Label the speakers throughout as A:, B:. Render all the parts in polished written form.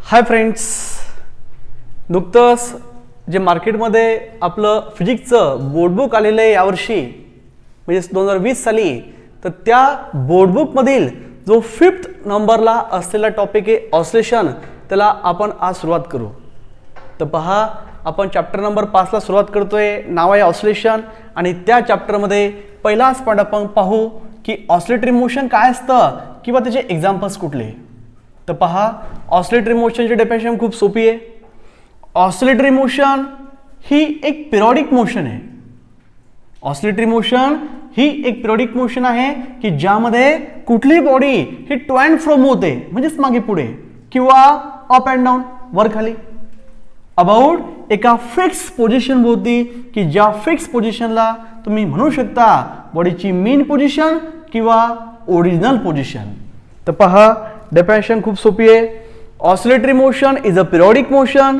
A: Hi friends, नुकतंच जे मार्केटमध्ये आपलं फिजिक्सचं बोर्डबुक आलेलं आहे यावर्षी म्हणजे 2020 साली, तर त्या बोर्डबुकमधील जो 5th नंबरला असलेला टॉपिक आहे ऑसिलेशन, त्याला आपण आज सुरुवात करू. तर पहा, आपण चॅप्टर नंबर 5 ला सुरुवात करतोय. नाव आहे ऑसिलेशन आणि त्या चॅप्टरमध्ये पहिलाच पॉईंट आपण पाहू की ऑसिलेटरी मोशन काय असतं किंवा त्याचे एक्झाम्पल्स कुठले. तर पहा, ऑसिलेटरी मोशनची डेफिनेशन खूप सोपी आहे. ऑसिलेटरी मोशन ही एक पिरियडिक मोशन आहे. ऑसिलेटरी मोशन ही एक पिरियडिक मोशन आहे की ज्यामध्ये कुठली body he to and fro होते, म्हणजेच मागे पुढे किंवा अप अँड डाऊन, वर खाली, अबाउट एका फिक्स पोझिशन भोवती, की ज्या फिक्स पोझिशनला तुम्ही म्हणू शकता बॉडीची मेन पोझिशन किंवा ओरिजिनल पोझिशन. तर पहा, डेफिनेशन खूप सोपी आहे. Oscillatory motion is a periodic motion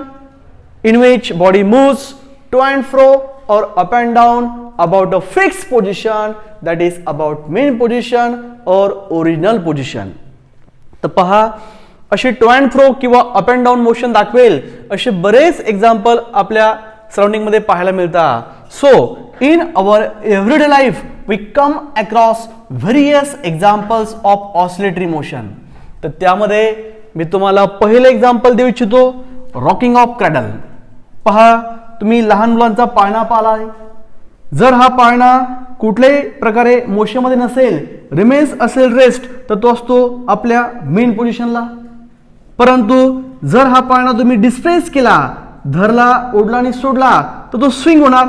A: in which body moves to and fro or up and down about a fixed position, that is about main position or original position. तर पहा, असे to and फ्रो किंवा up and down motion दाखवेल असे बरेच example आपल्या surrounding मध्ये पाहायला मिळतात. So in our everyday life we come across various examples of oscillatory motion. तर त्यामध्ये मी तुम्हाला पहिले एक्झाम्पल देऊ इच्छितो, रॉकिंग ऑफ क्रॅडल. पहा, तुम्ही लहान मुलांचा पाळणा पाहिलाय. जर हा पाळणा कुठल्याही प्रकारे मोशनमध्ये नसेल, रिमेन्स असेल रेस्ट, तर तो असतो आपल्या मेन पोझिशनला. परंतु जर हा पाळणा तुम्ही डिस्प्लेस केला, धरला, ओढला आणि सोडला, तर तो स्विंग होणार.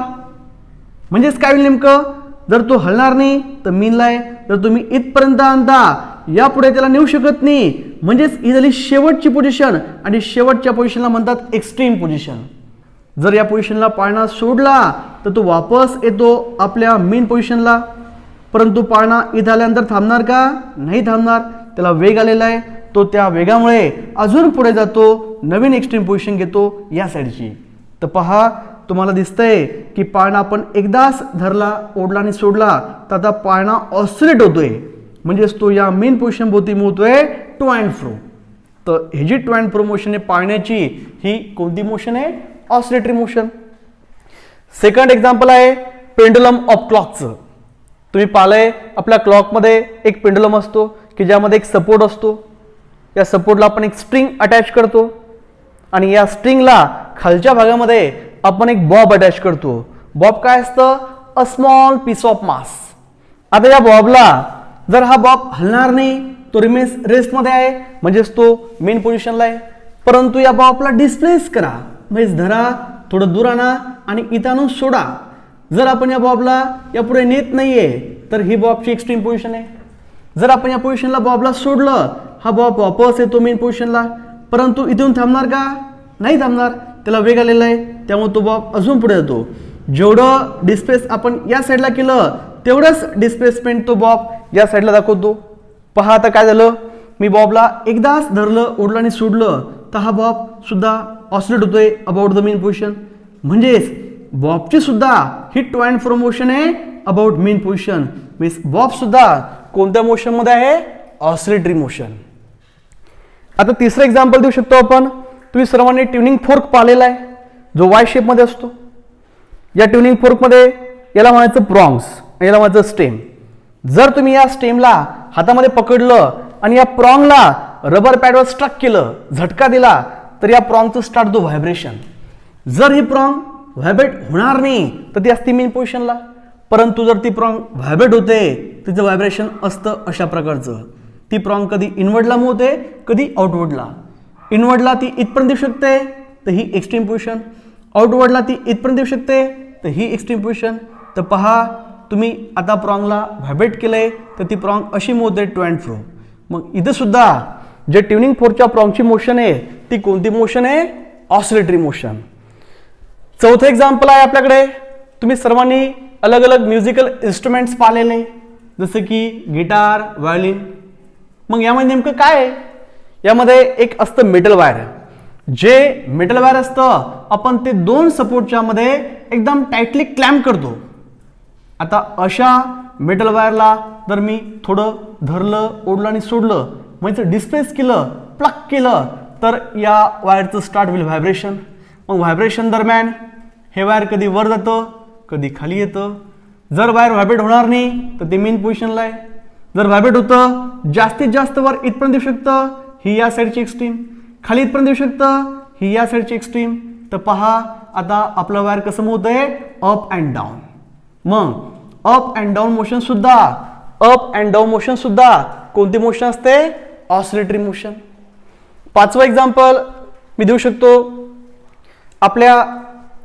A: म्हणजेच काय होईल नेमकं, जर तो हलणार नाही तर मीनला आहे. जर तुम्ही इथपर्यंत आणता, यापुढे त्याला नेऊ शकत नाही, म्हणजेच ही झाली शेवटची पोझिशन आणि शेवटच्या पोझिशनला म्हणतात एक्स्ट्रीम पोझिशन. जर या पोझिशनला पाळणा सोडला तर तो वापस येतो आपल्या मेन पोझिशनला. परंतु पाळणा इथं आल्यानंतर थांबणार का? नाही थांबणार. त्याला वेग आलेला आहे, तो त्या वेगामुळे अजून पुढे जातो, नवीन एक्स्ट्रीम पोझिशन घेतो या साईडची. तर पहा, तुम्हाला दिसतंय की पाळणा आपण एकदाच धरला, ओढला आणि सोडला, तर आता पाळणा ऑसिलेट होतोय, म्हणजेच तो या मेन पोझिशन भोवती मोजतोय टू अँड फ्रो. तर ही जी टू अँड फ्रो मोशन आहे पाळण्याची, ही कोणती मोशन आहे? Oscillatory motion. सेकंड एक्झाम्पल आहे पेंडुलम ऑफ क्लॉकचं. तुम्ही पाहिलंय, आपल्या क्लॉकमध्ये एक पेंडुलम असतो की ज्यामध्ये एक सपोर्ट असतो. या सपोर्टला आपण एक स्ट्रिंग अटॅच करतो आणि या स्ट्रिंगला खालच्या भागामध्ये आपण एक बॉब अटॅच करतो. बॉब काय असतं? A small piece of mass. आता या बॉबला जर हा बॉब हलणार नाही, तो रिमेन्स रेस्टमध्ये आहे, म्हणजेच तो मेन पोझिशनला आहे. परंतु या बॉबला डिस्प्लेस करा, म्हणजे धरा, थोडं दूर आणा आणि इथं आणून सोडा. जर आपण या बॉबला या पुढे नेत नाहीये, तर ही बॉबची एक्स्ट्रीम पोझिशन आहे. जर आपण या पोझिशनला बॉबला सोडलं, हा बॉब वापस येतो मेन पोझिशनला. परंतु इथून थांबणार का? नाही थांबणार. त्याला वेग आलेला आहे, त्यामुळे तो बॉब अजून पुढे जातो. जेवढं डिस्प्लेस आपण या साईडला केलं, तेवढंच डिस्प्लेसमेंट तो बॉब या साईडला दाखवतो. पहा, आता काय झालं, मी बॉबला एकदाच धरलं, ओढलं आणि सोडलं, तर हा बॉब सुद्धा ऑसिलेट होतोय अबाउट द मेन पोझिशन. म्हणजेच बॉबची सुद्धा ही टू अँड फ्रो मोशन आहे about mean position. Means Bob सुद्धा कोणत्या मोशन मध्ये आहे? Oscillatory motion. आता तिसरं एक्झाम्पल देऊ शकतो आपण. तुम्ही सर्वांनी ट्युनिंग फोर्क पाहिलेला आहे, जो वाय शेप मध्ये असतो. या ट्युनिंग फोर्क मध्ये याला म्हणायचं प्रॉंग्स आणि याला म्हणायचं स्टेम. जर तुम्ही या स्टेमला हातामध्ये पकडलं आणि या प्रॉंगला रबर पॅडवर स्ट्रक केलं, झटका दिला, तर या प्रॉंगचं स्टार्ट होतो व्हायब्रेशन. जर ही प्रॉंग व्हायब्रेट होणार नाही तर ती असते मेन पोझिशनला. परंतु जर ती प्रॉंग व्हायब्रेट होते, तिचं व्हायब्रेशन असतं अशा प्रकारचं. ती प्रॉंग कधी इनवर्डला मूव्ह होते, कधी आउटवर्डला. इनवर्डला ती इथपर्यंत येऊ शकते, तर ही एक्स्ट्रीम पोझिशन. आउटवर्डला ती इथपर्यंत येऊ शकते, तर ही एक्स्ट्रीम पोझिशन. तर पहा, तुम्ही आता प्रॉंगला व्हायब्रेट केलंय, तर ती प्रॉंग अशी मूव्ह होते टू अँड फ्रो. मग इथं सुद्धा जे ट्युनिंग फोर्कच्या प्रॉंगची मोशन आहे, ती कोणती मोशन आहे? Oscillatory motion. चौथं एक्झाम्पल आहे आपल्याकडे. तुम्ही सर्वांनी अलग अलग म्युझिकल इन्स्ट्रुमेंट्स पाहिलेले, जसे की गिटार, व्हायोलिन. मग यामध्ये नेमकं काय आहे? यामध्ये एक असतं मेटल वायर. जे मेटल वायर असतं, आपण ते दोन सपोर्टच्या मध्ये एकदम टाइटली क्लॅम्प करतो. आता अशा मेटल वायरला जर मी थोडं धरलं, ओढलं आणि सोडलं, म्हणजे डिस्प्लेस केलं, प्लग केलं, तर या वायरचं स्टार्ट होईल व्हायब्रेशन. मग व्हायब्रेशन दरम्यान हे वायर कधी वर जातं कधी खाली येतं. जर वायर व्हायब्रेट होणार नाही तर ते मेन पोझिशनला आहे. जर व्हायब्रेट होतं जास्तीत जास्त वर इथपर्यंत येऊ शकतं, ही या साईडची एक्स्ट्रीम, खाली इथपर्यंत येऊ शकतं, ही या साईडची एक्स्ट्रीम. तर पहा आता आपलं वायर कसं मूव्ह होतंय up and down. Mug up and down motion सुद्धा कोणती मोशन असते ऑसिलेटरी मोशन. पाचवं एक्झाम्पल मी देऊ शकतो. आपल्या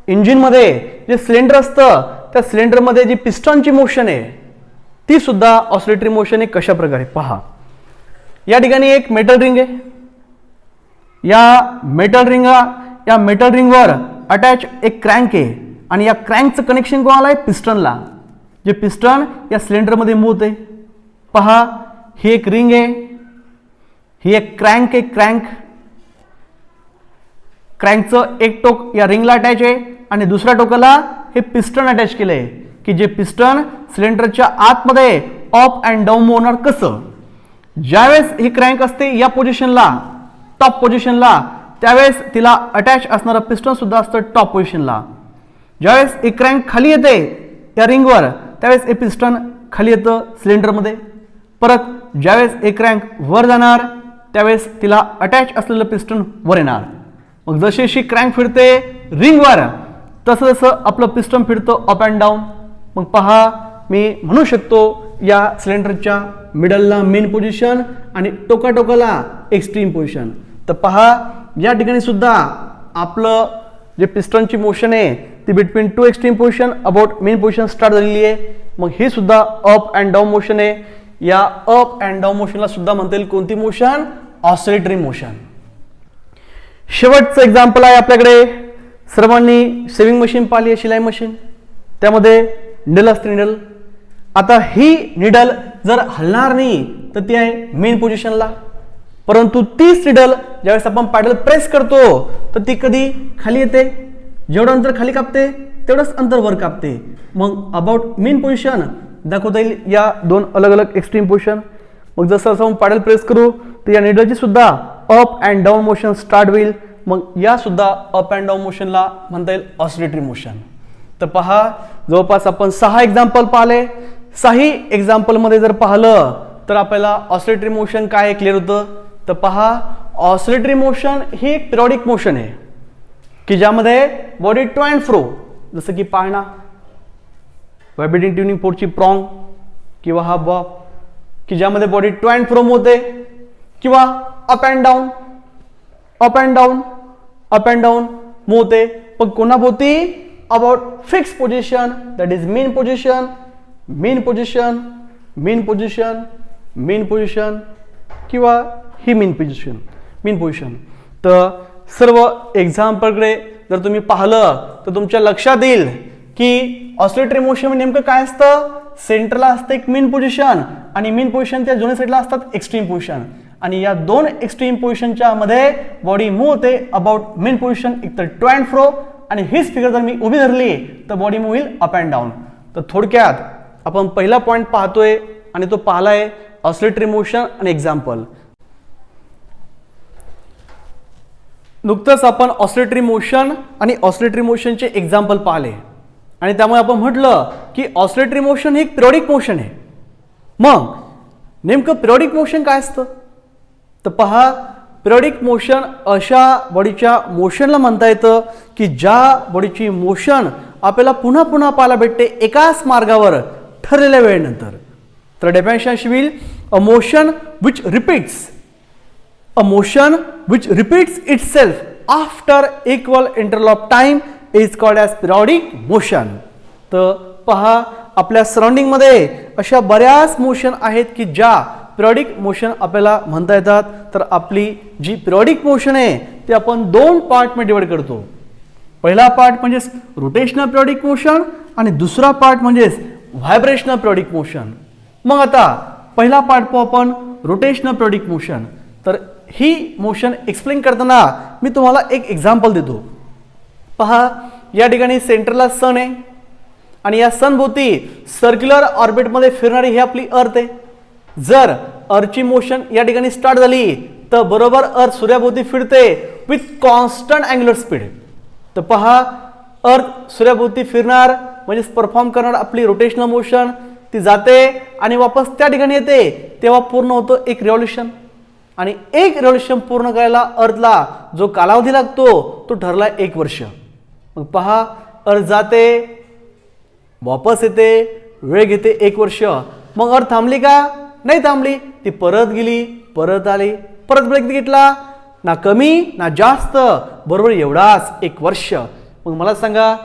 A: इंजिनमध्ये जे सिलेंडर असतं त्या सिलेंडरमध्ये जी पिस्टनची मोशन आहे ती सुद्धा ऑसिलेटरी मोशन आहे. कशा प्रकारे पहा, या ठिकाणी एक मेटल रिंग आहे. या मेटल रिंगवर अटॅच एक क्रँक आहे आणि या क्रँकचं कनेक्शन कोणाला आहे पिस्टनला. जे पिस्टन या सिलेंडरमध्ये मूव्ह होते. पहा ही एक रिंग आहे, ही एक क्रँक आहे. क्रँकचं एक टोक या रिंगला अटॅच आहे आणि दुसऱ्या टोकाला हे पिस्टन अटॅच केलंय की जे पिस्टन सिलेंडरच्या आतमध्ये अप अँड डाऊन मूव्ह होणार. कसं, ज्यावेळेस ही क्रँक असते या पोझिशनला टॉप पोझिशनला त्यावेळेस तिला अटॅच असणारं पिस्टन सुद्धा असतं टॉप पोझिशनला. ज्यावेळेस एक क्रँक खाली येते त्या रिंगवर त्यावेळेस हे पिस्टन खाली येतं सिलेंडरमध्ये. परत ज्यावेळेस एक क्रँक वर जाणार त्यावेळेस तिला अटॅच असलेलं पिस्टन वर येणार. मग जशी अशी क्रँक फिरते रिंगवर तसं जसं आपलं पिस्टन फिरतं अप अँड डाऊन. मग पहा मी म्हणू शकतो या सिलेंडरच्या मिडलला मेन पोझिशन आणि टोकाटोकाला एक्स्ट्रीम पोझिशन. तर पहा या ठिकाणी सुद्धा आपलं जे पिस्टनची मोशन आहे ती between two extreme position about mean position start झालेली आहे. मग हे सुद्धा अप अँड डाऊन मोशन आहे. या अप अँड डाऊन मोशनला सुद्धा म्हणता येईल कोणती मोशन ऑसिलेटरी मोशन. शेवटचं एक्झाम्पल आहे आपल्याकडे. सर्वांनी सेविंग मशीन पाहिली आहे, शिलाई मशीन. त्यामध्ये निडल असते निडल. आता ही निडल जर हलणार नाही तर ती आहे मेन पोझिशनला. परंतु तीच निडल ज्यावेळेस आपण पॅडल प्रेस करतो तर ती कधी खाली येते. जेवढं अंतर खाली कापते तेवढंच अंतर वर कापते. मग अबाउट मेन पोझिशन दाखवता येईल या दोन अलग अलग एक्स्ट्रीम पोझिशन. मग जसं जसं आपण पॅडल प्रेस करू तर या निडलची सुद्धा up and down motion start होईल. मग या सुद्धा अप अँड डाऊन मोशनला म्हणता येईल ऑसिलेटरी मोशन. तर पहा जवळपास आपण 6 एक्झाम्पल पाहिले. 6 एक्झाम्पलमध्ये जर पाहिलं तर आपल्याला ऑसिलेटरी मोशन काय आहे क्लिअर होतं. तर पहा ऑसिलेटरी मोशन ही एक पिरियडिक मोशन आहे की ज्यामध्ये बॉडी टू अँड फ्रो, जसं की पाळणा, व्हायब्रेटिंग ट्युनिंग फोर्कची प्रॉंग किंवा हा बॉब, की ज्यामध्ये बॉडी टू अँड फ्रो होते, किंवा अप अँड डाऊन मूव्ह होते. पण कोणाभोवती about fix position that is mean position किंवा ही मेन पोझिशन. तर सर्व एक्झाम्पलकडे जर तुम्ही पाहिलं तर तुमच्या लक्षात येईल की ऑसिलेटरी मोशन म्हणजे नेमकं काय असतं. सेंटरला असतं एक मेन पोझिशन आणि मेन पोझिशन त्या दोन्ही साईडला असतात एक्स्ट्रीम पोझिशन. आणि या दोन एक्स्ट्रीम पोझिशनच्या मध्ये बॉडी मूव्ह होते अबाउट मेन पोझिशन एकतर टू अँड फ्रो, आणि हीच फिगर जर मी उभी धरली तर बॉडी मूव्ह होईल अप अँड डाऊन. तर थोडक्यात आपण पहिला पॉईंट पाहतोय आणि तो पाहिलाय ऑसिलेटरी मोशन आणि एक्झाम्पल. नुकतंच आपण ऑसिलेटरी मोशन आणि ऑसिलेटरी मोशनचे एक्झाम्पल पाहिले आणि त्यामुळे आपण म्हटलं की ऑसिलेटरी मोशन हे एक पिरियडिक मोशन आहे. मग नेमकं पिरियडिक मोशन काय असतं. तर पहा पिरियडिक मोशन अशा बॉडीच्या मोशनला म्हणता येतं की ज्या बॉडीची मोशन आपल्याला पुन्हा पुन्हा पाहायला भेटते एकाच मार्गावर ठरलेल्या वेळेनंतर. तर डेफिनेशन अशी होईल a motion which repeats itself after equal interval of time is called as periodic motion. तर पहा आपल्या सराउंडिंग मध्ये अशा बऱ्याच मोशन आहेत की ज्या पिरियडिक मोशन आपल्याला म्हणता येतात. तर आपली जी पिरियडिक मोशन आहे ती आपण 2 पार्टमध्ये डिवाइड करतो. पहिला पार्ट म्हणजे रोटेशनल पिरियडिक मोशन आणि दुसरा पार्ट म्हणजे व्हायब्रेशनल पिरियडिक मोशन. मग आता पहिला पार्ट पाहू आपण रोटेशनल पिरियडिक मोशन. तर ही मोशन एक्सप्लेन करताना मी तुम्हाला एक एक्झाम्पल देतो. पहा या ठिकाणी सेंटरला सन आहे आणि या सन भोवती सर्क्युलर ऑर्बिटमध्ये फिरणारी ही आपली अर्थ आहे. जर अर्थची मोशन या ठिकाणी स्टार्ट झाली तर बरोबर अर्थ सूर्याभोवती फिरते विथ कॉन्स्टंट अँग्युलर स्पीड. तर पहा अर्थ सूर्याभोवती फिरणार म्हणजे परफॉर्म करणार आपली रोटेशनल मोशन, ती जाते आणि वापस त्या ठिकाणी येते तेव्हा पूर्ण होतं एक रिव्हॉल्युशन. आणि एक रिव्हॉल्युशन पूर्ण करायला अर्थला जो कालावधी लागतो तो ठरला 1 वर्ष. मग पहा अर्थ जाते वापस येते, वेळ घेते 1 वर्ष. मग अर्थ थांबली का? नाही थांबली, ती परत गेली, परत आली, परत ब्रेक घेतला, ना कमी ना जास्त, बरोबर एवढाच 1 वर्ष. मग मला सांगा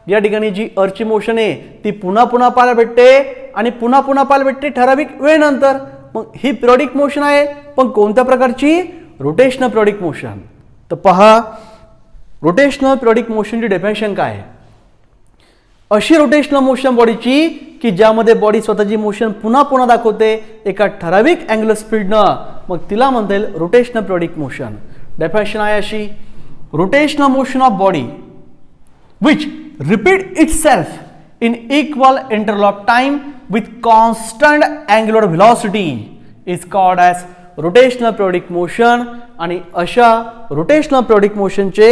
A: या ठिकाणी जी अर्थची मोशन आहे ती पुन्हा पुन्हा पाहायला भेटते आणि पुन्हा पुन्हा पाहायला भेटते ठराविक वेळेनंतर. मग ही पिरियडिक मोशन आहे, पण कोणत्या प्रकारची? Rotational periodic motion. तर पहा रोटेशनल पिरियडिक मोशनची डेफिनेशन काय आहे? अशी रोटेशनल मोशन बॉडीची की ज्यामध्ये बॉडी स्वतःची मोशन पुन्हा पुन्हा दाखवते एका ठराविक अँग्युलर स्पीडनं, मग तिला म्हणता येईल रोटेशनल पिरियडिक मोशन. डेफिनेशन आहे अशी: rotational motion of body which repeat itself in equal interval of time with constant angular velocity is called as rotational periodic motion. आणि अशा रोटेशनल पिरियडिक मोशनचे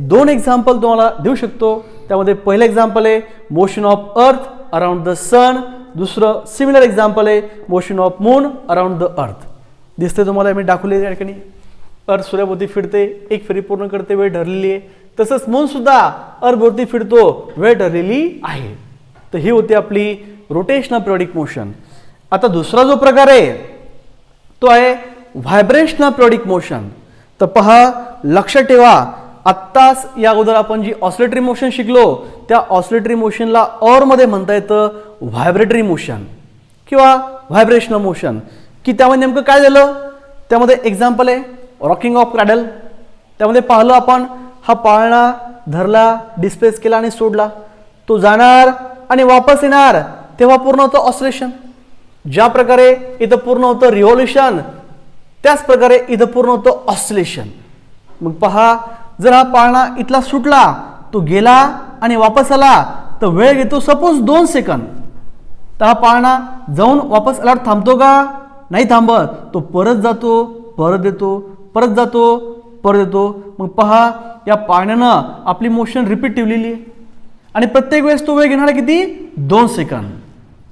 A: 2 एक्झाम्पल तुम्हाला देऊ शकतो. त्यामध्ये पहिलं एक्झाम्पल आहे motion of earth around the sun, दुसरं similar example आहे motion of moon around the earth. दिसते तुम्हाला, मी दाखवले या ठिकाणी. अर्थ सूर्याभोवती फिरते, एक फेरी पूर्ण करते, वेळ ठरलेली आहे. तसंच मून सुद्धा अर्थभोवती फिरतो, वेळ ठरलेली आहे. तर ही होती आपली रोटेशनल पिरियडिक मोशन. आता दुसरा जो प्रकार आहे तो आहे व्हायब्रेशनल पिरियडिक मोशन. तर पहा लक्षात ठेवा, आत्ताच या अगोदर आपण जी ऑसिलेटरी मोशन शिकलो त्या ऑसिलेटरी मोशनला और मध्ये म्हणता येतं व्हायब्रेटरी मोशन किंवा व्हायब्रेशनल मोशन. की त्यामध्ये नेमकं काय झालं? त्यामध्ये एक्झाम्पल आहे रॉकिंग ऑफ क्रॅडल. त्यामध्ये पाहिलं आपण, हा पाळणा धरला, डिस्प्लेस केला आणि सोडला, तो जाणार आणि वापस येणार तेव्हा पूर्ण होतं ऑसिलेशन. ज्या प्रकारे इथं पूर्ण होतं रिव्हॉल्युशन, त्याच प्रकारे इथं पूर्ण होतं ऑसिलेशन. मग पहा, जर हा पाळणा इथला सुटला, तो गेला आणि वापस आला तर वेळ घेतो सपोज 2 सेकंद. तर हा पाळणा जाऊन वापस आल्यावर थांबतो का? नाही थांबत, तो परत जातो, परत येतो, परत जातो, परत येतो. मग पहा या पाळण्यानं आपली मोशन रिपीट ठेवलेली आहे आणि प्रत्येक वेळेस तो वेळ घेणारा किती? 2 सेकंद.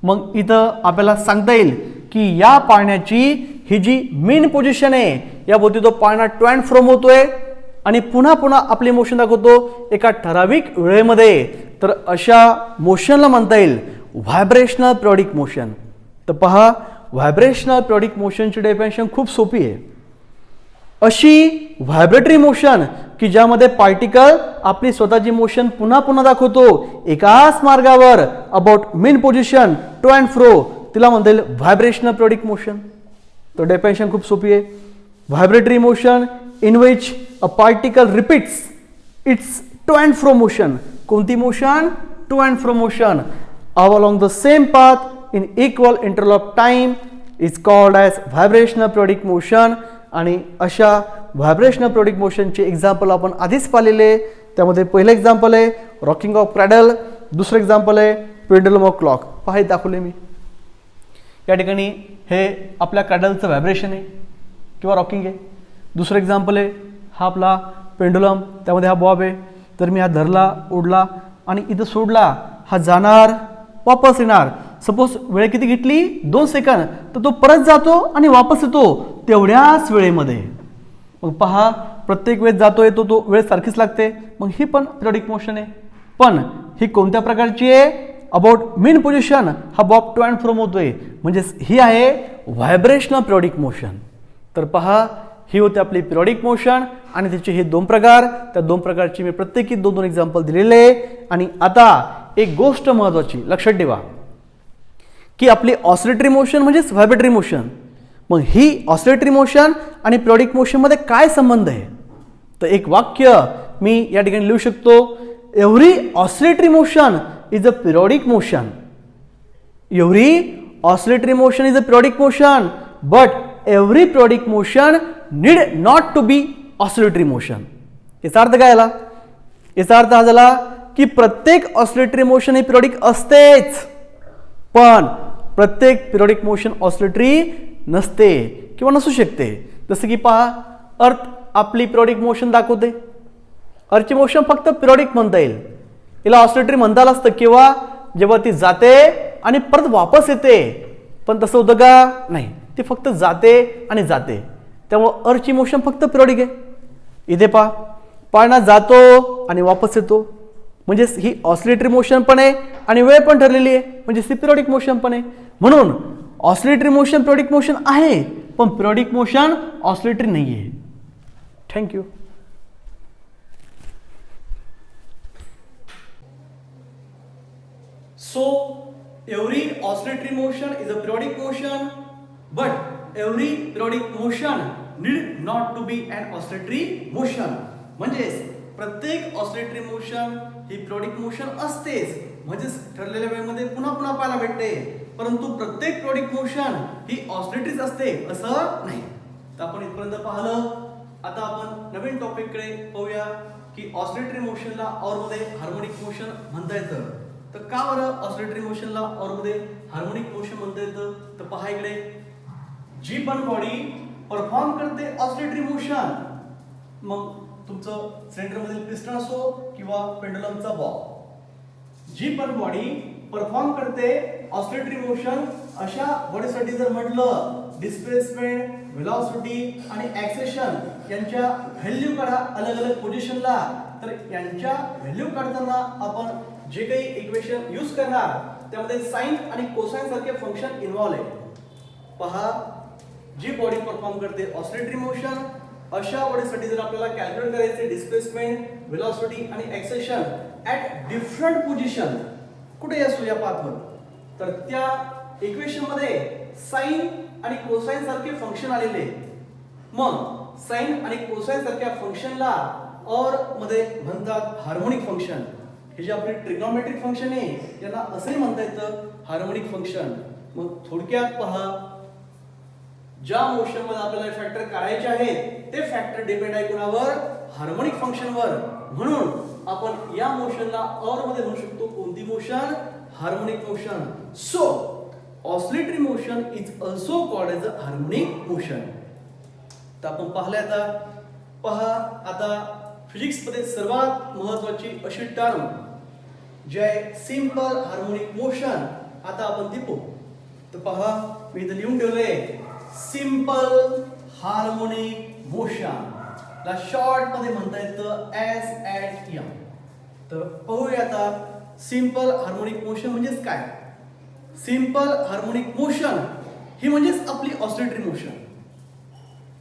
A: मग इथं आपल्याला सांगता येईल की या पाळण्याची ही जी मेन पोझिशन आहे याभोवती तो पाळणा टू अँड फ्रोम होतोय आणि पुन्हा पुन्हा आपली मोशन दाखवतो एका ठराविक वेळेमध्ये. तर अशा मोशनला म्हणता येईल व्हायब्रेशनल पिरियडिक मोशन. तर पहा व्हायब्रेशनल पिरियडिक मोशनची डेफिनेशन खूप सोपी आहे. अशी व्हायब्रेटरी मोशन की ज्यामध्ये पार्टिकल आपली स्वतःची मोशन पुन्हा पुन्हा दाखवतो एकाच मार्गावर about mean position to and fro, तिला म्हणता येईल व्हायब्रेशनल पिरियडिक मोशन. तर डेफिनेशन खूप सोपी आहे. Vibratory motion in which a particle repeats its to and fro motion. कोणती motion? To and fro motion along the same path in equal interval of time is called as vibrational periodic motion. आणि अशा vibrational periodic मोशनचे example आपण आधीच पाहिलेले. त्यामध्ये पहिलं example आहे rocking of cradle, दुसरं एक्झाम्पल आहे पेंडुलम ऑफ क्लॉक. पहा दाखवले मी या ठिकाणी, हे आपल्या क्रॅडलचं व्हायब्रेशन आहे किंवा रॉकिंग आहे. दुसरं एक्झाम्पल आहे हा आपला पेंडुलम, त्यामध्ये हा बॉब आहे. तर मी हा धरला, उडला आणि इथं सोडला, हा जाणार वापस येणार. सपोज वेळ किती घेतली? 2 सेकंद. तर तो परत जातो आणि वापस येतो तेवढ्याच वेळेमध्ये. मग पहा प्रत्येक वेळेस जातो येतो, तो वेळ सारखीच लागते. मग ही पण पिरियडिक मोशन आहे, पण ही कोणत्या प्रकारची आहे? अबाउट मेन पोझिशन हा बॉब टू अँड फ्रोम होतोय, म्हणजे ही आहे व्हायब्रेशनल पिरियडिक मोशन. तर पहा ही होती आपली पिरियडिक मोशन आणि त्याचे हे 2 प्रकार. त्या 2 प्रकारची मी प्रत्येकी 2-2 एक्झाम्पल दिलेले आहे. आणि आता एक गोष्ट महत्वाची लक्षात ठेवा की आपली ऑसिलेटरी मोशन म्हणजेच व्हायब्रेटरी मोशन. मग ही ऑसिलेटरी मोशन आणि पिरियडिक मोशन मध्ये काय संबंध आहे? तर एक वाक्य मी या ठिकाणी लिहू शकतो, every oscillatory motion is a periodic motion. Every oscillatory motion is a periodic motion, but every periodic motion need not to be oscillatory motion. याचा अर्थ काय झाला? याचा अर्थ हा झाला की प्रत्येक ऑसिलेटरी मोशन ही पिरियडिक असतेच, पण प्रत्येक पिरियडिक मोशन ऑसिलेटरी नसते किंवा नसू शकते. जसं की पहा अर्थ आपली पिरियडिक मोशन दाखवते. अर्थची मोशन फक्त पिरियडिक म्हणता येईल, हिला ऑसिलेटरी म्हणता आलं असतं किंवा जेव्हा ती जाते आणि परत वापस येते, पण तसं होतं का? नाही, ती फक्त जाते आणि जाते, त्यामुळं अर्थची मोशन फक्त पिरियडिक आहे. इथे पहा, पाळणा जातो आणि वापस येतो, म्हणजे ही ऑसिलेटरी मोशन पण आहे आणि वेळ पण ठरलेली आहे, म्हणजे ती पिरियडिक मोशन पण आहे. म्हणून ऑसिलेटरी मोशन पिरियडिक मोशन आहे, पण पिरियडिक मोशन ऑसिलेटरी नाही आहे. Thank you. So every oscillatory motion is a periodic motion, but every periodic motion need not to be an oscillatory motion. म्हणजेच प्रत्येक ऑसिलेटरी मोशन ही periodic motion असतेच, म्हणजेच ठरलेल्या वेळेमध्ये पुन्हा पुन्हा पाहायला भेटते, परंतु प्रत्येक पिरियडिक मोशन ही ऑसिलेटरीच असते असं नाही. तर आपण इथपर्यंत पाहिलं. आता आपण नवीन टॉपिक कडे पाहूया की ऑसिलेटरी मोशनला और मध्ये हार्मोनिक मोशन म्हणता येतं. तर का बरं ऑसिलेटरी मोशनला और मध्ये हार्मोनिक मोशन म्हणता येतं? तर पहा इकडे, जी पण बॉडी परफॉर्म करते ऑसिलेटरी मोशन, मग तुमचं सेंटर मधील पिस्टन असो किंवा पेंडुलमचा बॉल, जी पण बॉडी परफॉर्म करते ऑसिलेटरी मोशन, अशा बॉडीसाठी जर म्हटलं डिस्प्लेसमेंट, व्हेलॉसिटी आणि ऍक्सेलेरेशन यांच्या व्हॅल्यू काढा अलग अलग पोझिशनला. तर यांच्या व्हॅल्यू काढताना आपण जे काही इक्वेशन यूज करणार त्यामध्ये साइन आणि कोसाइन सारखे फंक्शन इन्व्हॉल्व आहे. पहा, जी बॉडी परफॉर्म करते ऑसिलेटरी मोशन, अशा बॉडीसाठी जर आपल्याला कॅल्क्युलेट करायचे डिस्प्लेसमेंट, व्हेलॉसिटी आणि ऍक्सेलेरेशन ऍट डिफरंट पोझिशन कुठे असो या पाथवर, तर त्या इक्वेशन मध्ये साइन आणि कोसाइन सारखे फंक्शन आलेले. मग साइन आणि कोसाइन सारख्या फंक्शनला और मध्ये म्हणतात हार्मोनिक फंक्शन. हे जे आपले ट्रिग्नोमेट्रिक फंक्शन आहे यांना असंही म्हणता येतं हार्मोनिक फंक्शन. मग थोडक्यात पहा, ज्या मोशन मध्ये आपल्याला फॅक्टर काढायचे आहेत ते फॅक्टर डिपेंड आहे कोणावर? हार्मोनिक फंक्शनवर. म्हणून आपण या मोशनला और मध्ये म्हणू शकतो कोणती motion? Harmonic motion. So oscillatory motion is also called as a harmonic motion. तर आपण पाहले. आता पहा, आता फिजिक्स मध्ये सर्वात महत्वाची अशी टर्म जे आहे सिंपल हार्मोनिक मोशन, आता आपण ती पाहू. तर पहा, मी इथे लिहून ठेवले सिंपल हार्मोनिक मोशन, ला शॉर्ट मध्ये म्हणता येतं SHM. तर पाहूया आता सिंपल हार्मोनिक मोशन म्हणजेच काय. सिंपल हार्मोनिक मोशन ही म्हणजेच आपली ऑसिलेटरी मोशन,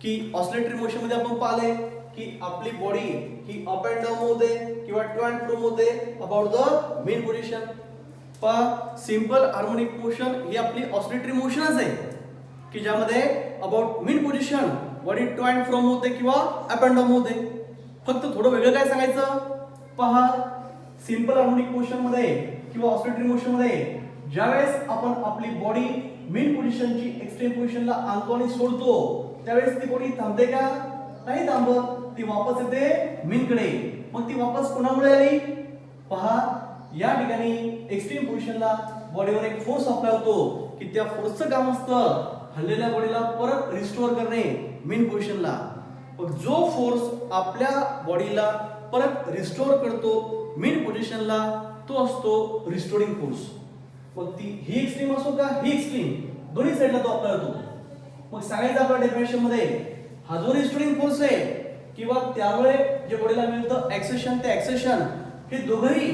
A: की ऑसिलेटरी मोशन मध्ये आपण पाहिले की आपली बॉडी ही अप अँड डाऊन होते किंवा टू अँड फ्रो होते अबाउट द मेन पोझिशन. पहा, सिंपल हार्मोनिक मोशन ही आपली ऑसिलेटरी मोशनच आहे की ज्यामध्ये about mean position body to and fro होते किंवा अप अँड डाऊन होते. फक्त थोडं वेगळं काय सांगायचं, पहा, सिंपल हार्मोनिक मोशन मध्ये किंवा ऑसिलेटरी मोशन मध्ये ज्यावेळेस आपण आपली बॉडी मेन पोझिशनची एक्स्ट्रीम पोझिशनला आणतो आणि सोडतो त्यावेळेस ती बॉडी थांबते का? नाही थांबत, ती वापस येते मीन कडे. मग ती वापस कोणामुळे आली? पहा, या ठिकाणी एक्स्ट्रीम पोझिशनला बॉडीवर एक फोर्स अप्लाय होतो की त्या फोर्सचं काम असतं हललेल्या बॉडीला परत रिस्टोअर करणे मीन पोझिशनला. मग जो फोर्स आपल्या बॉडीला परत रिस्टोअर करतो मीन पोझिशनला तो असतो रिस्टोरिंग फोर्स. मग ती ही एक्स्ट्रीम असो का ही एक्स्ट्रीम, दोन्ही साईडला तो अप्लाय होतो. मग सांगायचं आपल्या डेफिनेशन मध्ये, हा जो रिस्टोरिंग फोर्स आहे किंवा त्यामुळे जे बॉडीला मिळतं ऍक्सेलेरेशन, ते ऍक्सेलेरेशन हे दोघंही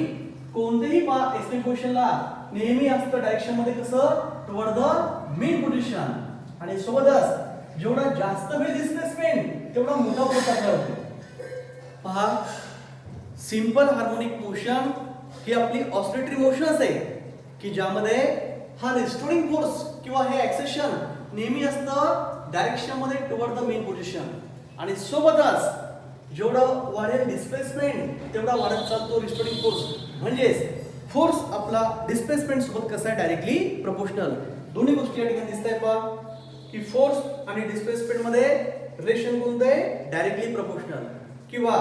A: कोणतेही एक्स्ट्रीम पोझिशनला नेहमी असतं डायरेक्शन मध्ये कसं? Toward the mean position. आणि सोबतच जेवढा जास्त वेळ डिस्प्लेसमेंट तेवढा मोठा फोर्स अप्लाय होतो. पहा, सिंपल हार्मोनिक मोशन ही आपली ऑसिलेटरी मोशनच आहे की ज्यामध्ये हा रिस्टोरिंग फोर्स किंवा हे ऍक्सेलेरेशन नेहमी असतं डायरेक्शन मध्ये टुवर्ड द मेन पोझिशन. आणि सोबतच जेवढं वाढेल डिस्प्लेसमेंट तेवढा वाढत चालतो रिस्टोरिंग फोर्स. म्हणजेच फोर्स आपला डिस्प्लेसमेंट सोबत कसा आहे? Directly proportional. दोन्ही गोष्टी या ठिकाणी दिसत आहेत पहा की फोर्स आणि डिस्प्लेसमेंट मध्ये रिलेशन कोणतं आहे? Directly proportional. किंवा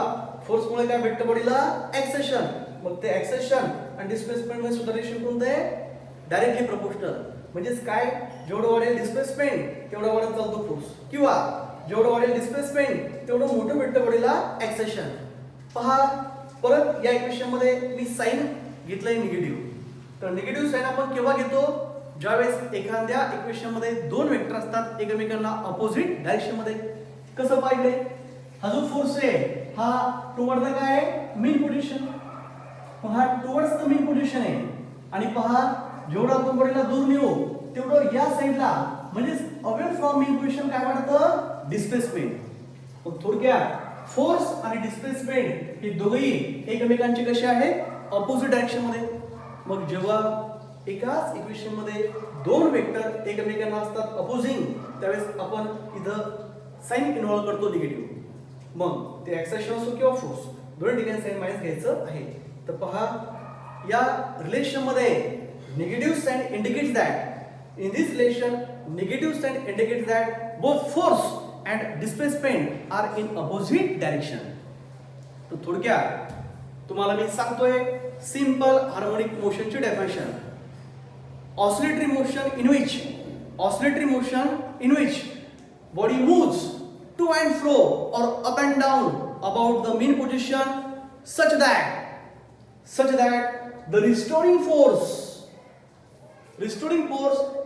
A: फोर्स मुळे काय भेटतं बॉडीला? ऍक्सेलेरेशन. मग ते ऍक्सेलेरेशन आणि डिस्प्लेसमेंट मध्ये सुद्धा रिलेशन कोणतं आहे? Directly proportional. म्हणजेच काय? जेवढं वाढेल डिस्प्लेसमेंट तेवढा वाढत चालतो फोर्स. किंवा जेवढं वाढेल डिस्प्लेसमेंट तेवढं मोठं भेटतं बॉडीला एक्सेशन. पहा परत या इक्वेशन मध्ये मी साइन घेतलंय निगेटिव्ह. तर निगेटिव्ह साइन आपण केव्हा घेतो? ज्यावेळेस एखाद्या इक्वेशन मध्ये दोन वेक्टर असतात एकमेकांना अपोजिट डायरेक्शन मध्ये. कसं पाहिजे? हा जो फोर्स आहे हा टुवर्ड द काय आहे? मीन पोझिशन. पहा टुवर्ड्स द मीन पोझिशन आहे आणि पहा जेवढं आपण बॉडीला दूर नेऊ तेवढं या साइडला म्हणजे अवे फ्रॉम मीन पोझिशन काय वाढतं? डिस्प्लेसमेंट. मग थोडक्यात फोर्स आणि डिस्प्लेसमेंट हे दोघेही एकमेकांचे कसे आहेत? अपोजिट डायरेक्शन मध्ये. मग जेव्हा एकाच इक्वेशन मध्ये दोन वेक्टर एकमेकांना असतात अपोजिंग त्यावेळेस आपण इथं साइन इन्व्हॉल्व करतो निगेटिव्ह. मग ते एक्सेशन असो किंवा फोर्स दोन्ही ठिकाणी साइन मायनस घ्यायचं आहे. तर पहा या रिलेशन मध्ये negative sign indicates that in this relation negative sign indicates that both force and displacement are in opposite direction. तर थोडक्यात तुम्हाला मी सांगतोय सिंपल हार्मोनिक मोशनची definition. Oscillatory motion in which body moves to and fro or up and down about the mean position such that the restoring force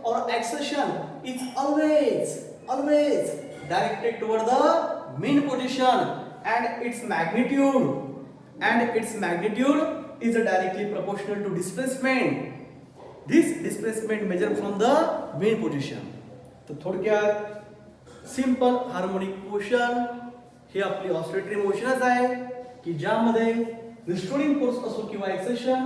A: or acceleration is always directed toward the mean position and its magnitude is directly proportional to displacement. This displacement measured from the mean position. तर थोडक्यात simple harmonic motion हे आपली oscillatory मोशनच आहे की ज्यामध्ये restoring force असो किंवा एक्सेशन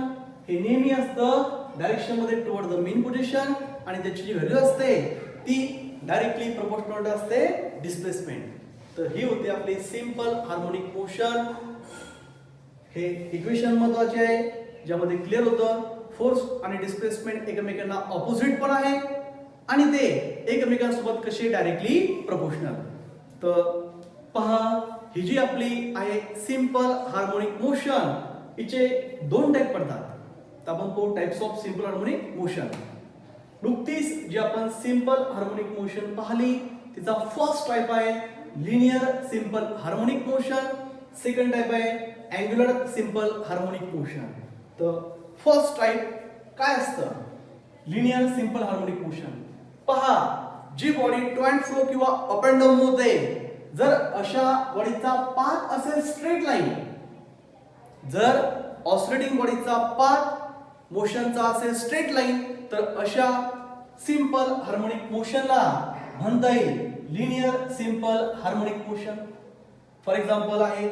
A: हे नेहमी असतं डायरेक्शन मध्ये टुवर्ड द मीन पोझिशन आणि त्याची जी व्हॅल्यू असते ती डायरेक्टली प्रोपोर्शनल असते डिस्प्लेसमेंट. तर ही होती आपली सिंपल हार्मोनिक मोशन. हे इक्वेशन महत्वाचे आहे ज्यामध्ये क्लिअर होतं फोर्स आणि डिस्प्लेसमेंट एकमेकांना ऑपोजिट पण आहे आणि ते एकमेकांसोबत कसे डायरेक्टली प्रोपोर्शनल. तर पहा ही जी आपली आहे सिंपल हार्मोनिक मोशन हिचे दोन टाइप पडतात. तर आपण तो types of simple harmonic motion नुकतीच जी आपण सिंपल हार्मोनिक मोशन पाहिली तिचा फर्स्ट टाइप आहे linear simple harmonic motion. Second type आहे अँग्युलर सिंपल हार्मोनिक मोशन. तर फर्स्ट टाइप काय असतं? Linear simple harmonic motion. पहा जी बॉडी टू अँड फ्रो किंवा अप अँड डाऊन होते जर अशा बॉडीचा पाथ असेल स्ट्रेट लाईन, जर ऑसिलेटिंग बॉडीचा पाथ मोशनचा असेल स्ट्रेट लाईन तर अशा सिंपल हार्मोनिक मोशनला म्हणता येईल linear simple harmonic motion. For example आहे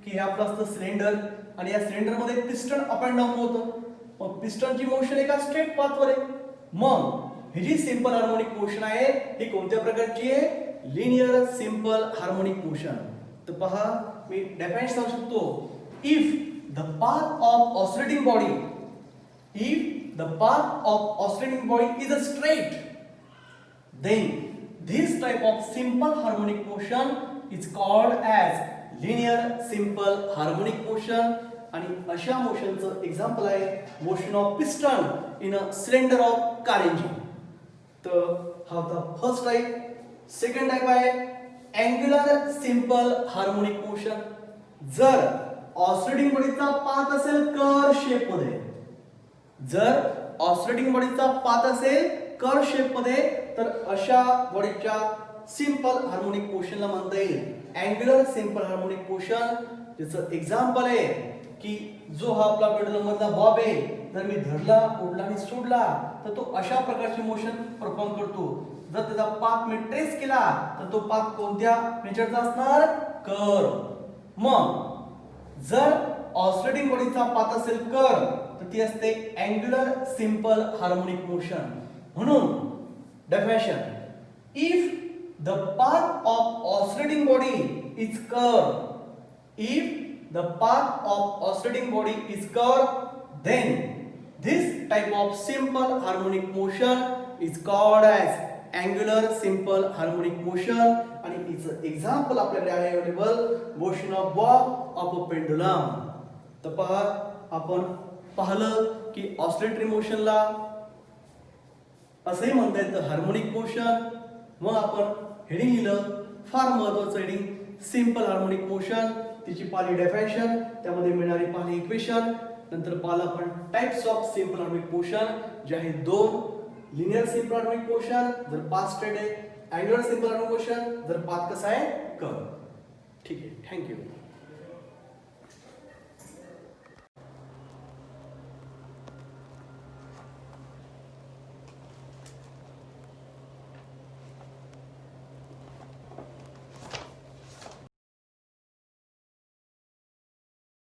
A: की हे आपलं असतं सिलेंडर आणि या सिलेंडर मध्ये पिस्टन अप अँड डाऊन होतं. मग पिस्टनची मोशन एका स्ट्रेट पाथवर आहे. मग ही जी सिंपल हार्मोनिक मोशन आहे ही कोणत्या प्रकारची आहे? Linear simple harmonic motion. तर पहा मी डेफिनेशन सांगू शकतो if the path of oscillating body is a straight then this type of simple harmonic motion is called as linear simple harmonic motion. आणि अशा मोशनचं एक्झाम्पल आहे motion of piston in a cylinder of car engine. तर हा होता first type. Second type आहे angular simple harmonic motion. जर oscillating बॉडीचा path असेल कर्व शेप मध्ये, जर ऑसिलेटिंग बॉडीचा पाथ असेल कर्व शेप मध्ये तर अशा बॉडीच्या सिंपल हार्मोनिक मोशनला म्हणता येईल अँग्युलर सिंपल हार्मोनिक मोशन. ज्याचं एक्झाम्पल आहे की जो हा आपला पेंडुलम मधला बॉब आहे जर मी धरला ओढला आणि सोडला तर तो अशा प्रकारचे मोशन परफॉर्म करतो. जर त्याचा पाथ मी ट्रेस केला तर तो पाथ कोणत्या नेचरचा असणार? कर्व. मग जर ऑसिलेटिंग बॉडीचा पाथ असेल कर्व तर ती असते अँग्युलर सिंपल हार्मोनिक मोशन. म्हणून definition if the path of oscillating body is curve, if the path of oscillating body is curved, then this type of simple harmonic motion is called as angular simple harmonic motion. आणि its example आपल्याकडे आहे available motion of bob of a pendulum. तर पहा आपण पाहिलं की oscillatory मोशनला असे म्हणता येतं हार्मोनिक मोशन. मग आपण हेडिंग लिहिलं फार महत्वाचं हेडिंग सिंपल हार्मोनिक मोशन, तिची पाली डेफिनेशन, त्यामध्ये मिळणारी पाली इक्वेशन, नंतर पाहिलं आपण types of simple harmonic motion जे आहेत दोन, लिनियर सिंपल हार्मोनिक मोशन जर पाथ स्ट्रेट आहे, अँग्युलर सिंपल हार्मोनिक मोशन जर पाथ कसा आहे कर्व. ठीक आहे, थँक्यू.